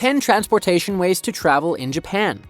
10 transportation ways to travel in Japan.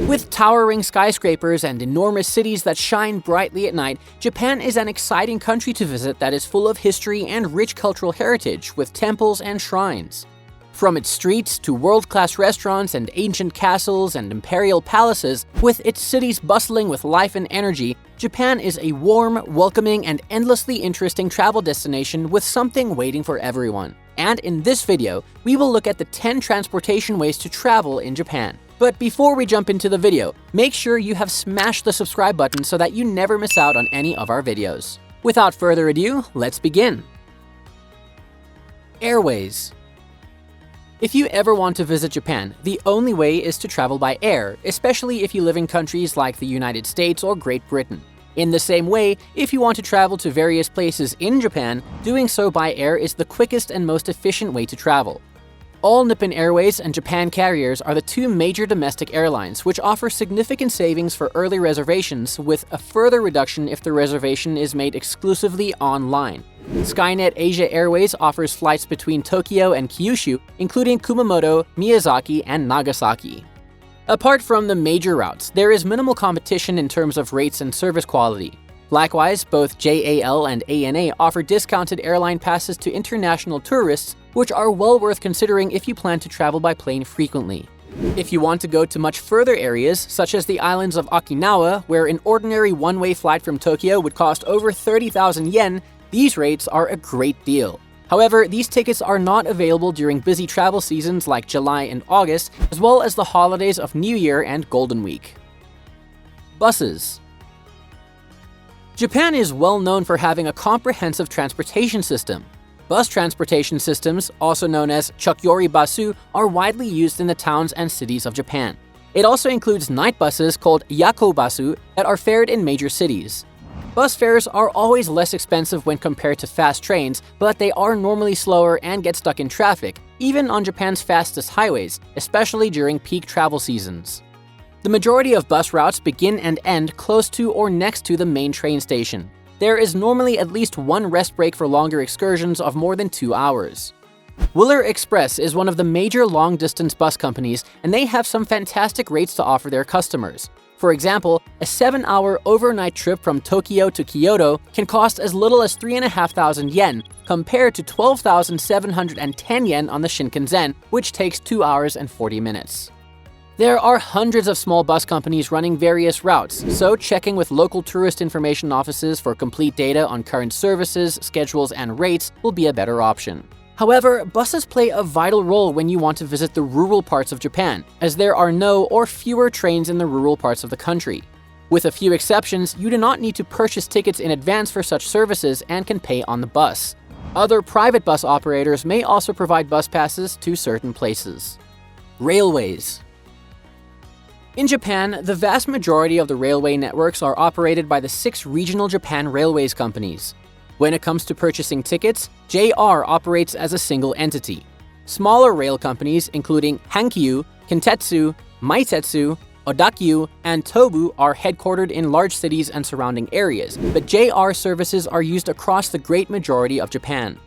With towering skyscrapers and enormous cities that shine brightly at night, Japan is an exciting country to visit that is full of history and rich cultural heritage with temples and shrines. From its streets to world-class restaurants and ancient castles and imperial palaces, with its cities bustling with life and energy, Japan is a warm, welcoming, and endlessly interesting travel destination with something waiting for everyone. And in this video, we will look at the 10 transportation ways to travel in Japan. But before we jump into the video, make sure you have smashed the subscribe button so that you never miss out on any of our videos. Without further ado, let's begin. Airways. If you ever want to visit Japan, the only way is to travel by air, especially if you live in countries like the United States or Great Britain. In the same way, if you want to travel to various places in Japan, doing so by air is the quickest and most efficient way to travel. All Nippon Airways and Japan Carriers are the two major domestic airlines, which offer significant savings for early reservations, with a further reduction if the reservation is made exclusively online. Skynet Asia Airways offers flights between Tokyo and Kyushu, including Kumamoto, Miyazaki, and Nagasaki. Apart from the major routes, there is minimal competition in terms of rates and service quality. Likewise, both JAL and ANA offer discounted airline passes to international tourists, which are well worth considering if you plan to travel by plane frequently. If you want to go to much further areas, such as the islands of Okinawa, where an ordinary one-way flight from Tokyo would cost over 30,000 yen, these rates are a great deal. However, these tickets are not available during busy travel seasons like July and August, as well as the holidays of New Year and Golden Week. Buses. Japan is well known for having a comprehensive transportation system. Bus transportation systems, also known as Chokyori Basu, are widely used in the towns and cities of Japan. It also includes night buses called Yakobasu that are fared in major cities. Bus fares are always less expensive when compared to fast trains, but they are normally slower and get stuck in traffic, even on Japan's fastest highways, especially during peak travel seasons. The majority of bus routes begin and end close to or next to the main train station. There is normally at least one rest break for longer excursions of more than 2 hours. Willer Express is one of the major long-distance bus companies, and they have some fantastic rates to offer their customers. For example, a 7-hour overnight trip from Tokyo to Kyoto can cost as little as 3,500 yen, compared to 12,710 yen on the Shinkansen, which takes 2 hours and 40 minutes. There are hundreds of small bus companies running various routes, so checking with local tourist information offices for complete data on current services, schedules, and rates will be a better option. However, buses play a vital role when you want to visit the rural parts of Japan, as there are no or fewer trains in the rural parts of the country. With a few exceptions, you do not need to purchase tickets in advance for such services and can pay on the bus. Other private bus operators may also provide bus passes to certain places. Railways. In Japan, the vast majority of the railway networks are operated by the 6 regional Japan Railways companies. When it comes to purchasing tickets, JR operates as a single entity. Smaller rail companies, including Hankyu, Kintetsu, Meitetsu, Odakyu, and Tobu, are headquartered in large cities and surrounding areas, but JR services are used across the great majority of Japan.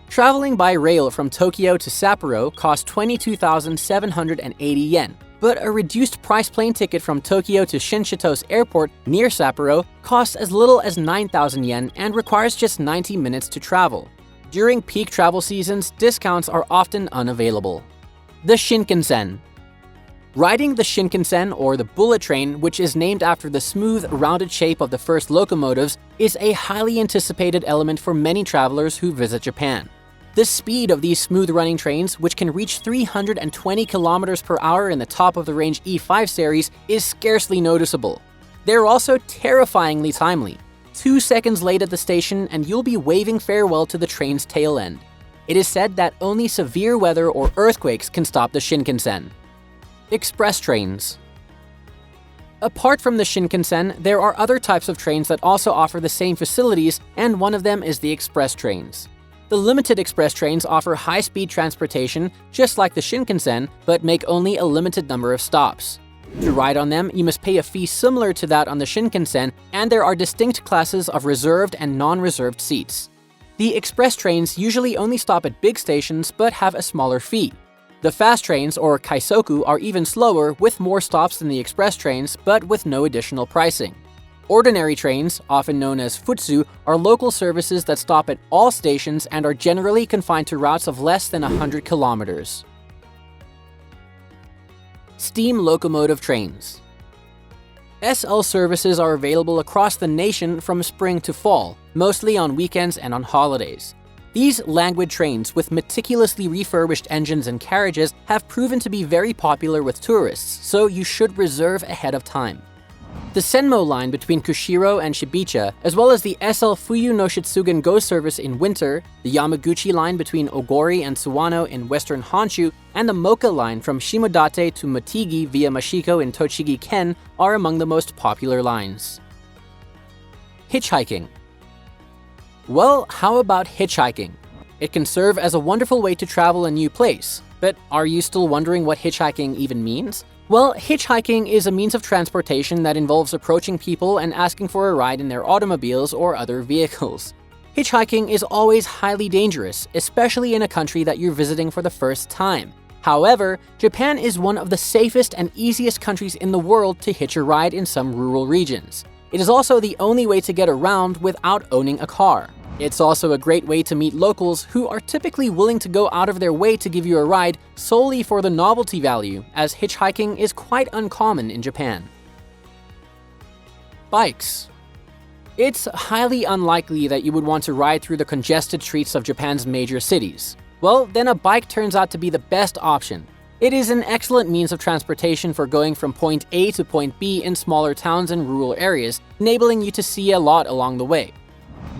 Traveling by rail from Tokyo to Sapporo costs 22,780 yen. But a reduced price plane ticket from Tokyo to Shinchito's airport near Sapporo costs as little as 9,000 yen and requires just 90 minutes to travel. During peak travel seasons, discounts are often unavailable. The Shinkansen. Riding the Shinkansen, or the bullet train, which is named after the smooth, rounded shape of the first locomotives, is a highly anticipated element for many travelers who visit Japan. The speed of these smooth-running trains, which can reach 320 kilometers per hour in the top-of-the-range E5 series, is scarcely noticeable. They're also terrifyingly timely. 2 seconds late at the station and you'll be waving farewell to the train's tail end. It is said that only severe weather or earthquakes can stop the Shinkansen. Express trains. Apart from the Shinkansen, there are other types of trains that also offer the same facilities, and one of them is the express trains. The limited express trains offer high-speed transportation, just like the Shinkansen, but make only a limited number of stops. To ride on them, you must pay a fee similar to that on the Shinkansen, and there are distinct classes of reserved and non-reserved seats. The express trains usually only stop at big stations but have a smaller fee. The fast trains, or kaisoku, are even slower, with more stops than the express trains, but with no additional pricing. Ordinary trains, often known as futsu, are local services that stop at all stations and are generally confined to routes of less than 100 kilometers. Steam locomotive trains. SL services are available across the nation from spring to fall, mostly on weekends and on holidays. These languid trains, with meticulously refurbished engines and carriages, have proven to be very popular with tourists, so you should reserve ahead of time. The Senmo line between Kushiro and Shibuya, as well as the SL Fuyu no Shitsugen Go service in winter, the Yamaguchi line between Ogori and Suwano in western Honshu, and the Moka line from Shimodate to Motegi via Mashiko in Tochigi Ken are among the most popular lines. Hitchhiking. Well, how about hitchhiking? It can serve as a wonderful way to travel a new place, but are you still wondering what hitchhiking even means? Well, hitchhiking is a means of transportation that involves approaching people and asking for a ride in their automobiles or other vehicles. Hitchhiking is always highly dangerous, especially in a country that you're visiting for the first time. However, Japan is one of the safest and easiest countries in the world to hitch a ride in some rural regions. It is also the only way to get around without owning a car. It's also a great way to meet locals who are typically willing to go out of their way to give you a ride solely for the novelty value, as hitchhiking is quite uncommon in Japan. Bikes. It's highly unlikely that you would want to ride through the congested streets of Japan's major cities. Well, then a bike turns out to be the best option. It is an excellent means of transportation for going from point A to point B in smaller towns and rural areas, enabling you to see a lot along the way.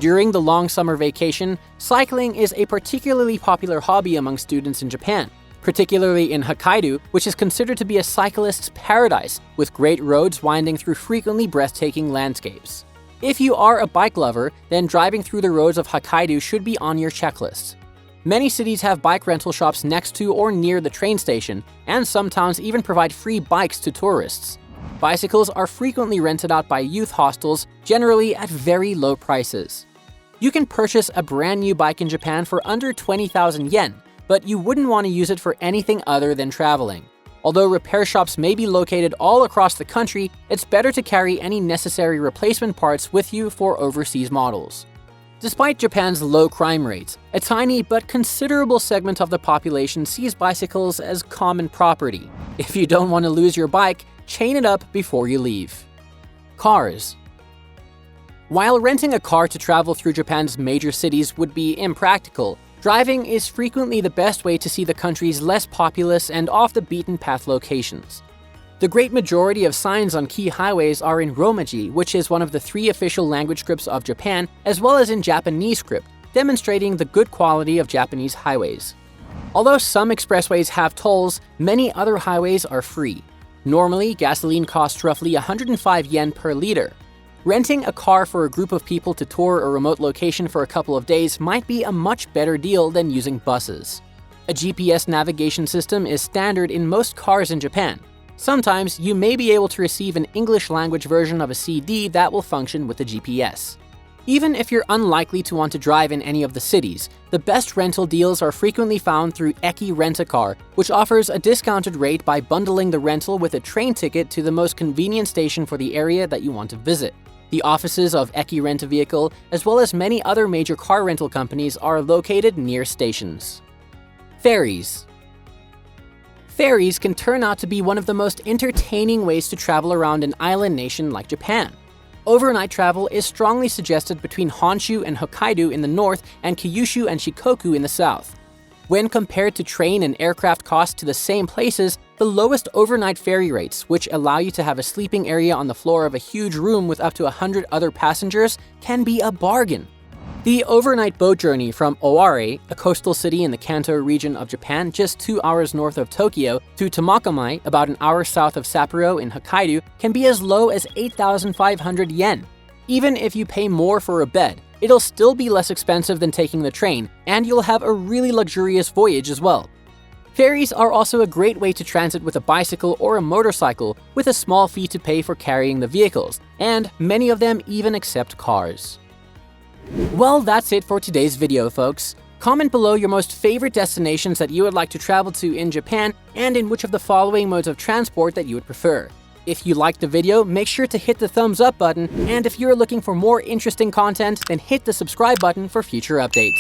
During the long summer vacation, cycling is a particularly popular hobby among students in Japan, particularly in Hokkaido, which is considered to be a cyclist's paradise, with great roads winding through frequently breathtaking landscapes. If you are a bike lover, then driving through the roads of Hokkaido should be on your checklist. Many cities have bike rental shops next to or near the train station, and some towns even provide free bikes to tourists. Bicycles are frequently rented out by youth hostels, generally at very low prices. You can purchase a brand new bike in Japan for under 20,000 yen, but you wouldn't want to use it for anything other than traveling. Although repair shops may be located all across the country, it's better to carry any necessary replacement parts with you for overseas models. Despite Japan's low crime rates, a tiny but considerable segment of the population sees bicycles as common property. If you don't want to lose your bike, chain it up before you leave. Cars. While renting a car to travel through Japan's major cities would be impractical, driving is frequently the best way to see the country's less populous and off-the-beaten-path locations. The great majority of signs on key highways are in Romaji, which is one of the 3 official language scripts of Japan, as well as in Japanese script, demonstrating the good quality of Japanese highways. Although some expressways have tolls, many other highways are free. Normally, gasoline costs roughly 105 yen per liter. Renting a car for a group of people to tour a remote location for a couple of days might be a much better deal than using buses. A GPS navigation system is standard in most cars in Japan. Sometimes you may be able to receive an English language version of a CD that will function with the GPS. Even if you're unlikely to want to drive in any of the cities, the best rental deals are frequently found through Eki Rent-A-Car, which offers a discounted rate by bundling the rental with a train ticket to the most convenient station for the area that you want to visit. The offices of Eki Rent-A-Vehicle, as well as many other major car rental companies, are located near stations. Ferries. Ferries can turn out to be one of the most entertaining ways to travel around an island nation like Japan. Overnight travel is strongly suggested between Honshu and Hokkaido in the north and Kyushu and Shikoku in the south. When compared to train and aircraft costs to the same places, the lowest overnight ferry rates, which allow you to have a sleeping area on the floor of a huge room with up to 100 other passengers, can be a bargain. The overnight boat journey from Oware, a coastal city in the Kanto region of Japan just 2 hours north of Tokyo, to Tomakomai, about an hour south of Sapporo in Hokkaido, can be as low as 8,500 yen. Even if you pay more for a bed, it'll still be less expensive than taking the train, and you'll have a really luxurious voyage as well. Ferries are also a great way to transit with a bicycle or a motorcycle, with a small fee to pay for carrying the vehicles, and many of them even accept cars. Well, that's it for today's video, folks. Comment below your most favorite destinations that you would like to travel to in Japan and in which of the following modes of transport that you would prefer. If you liked the video, make sure to hit the thumbs up button, and if you're looking for more interesting content, then hit the subscribe button for future updates.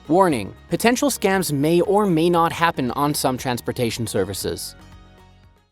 Warning: potential scams may or may not happen on some transportation services.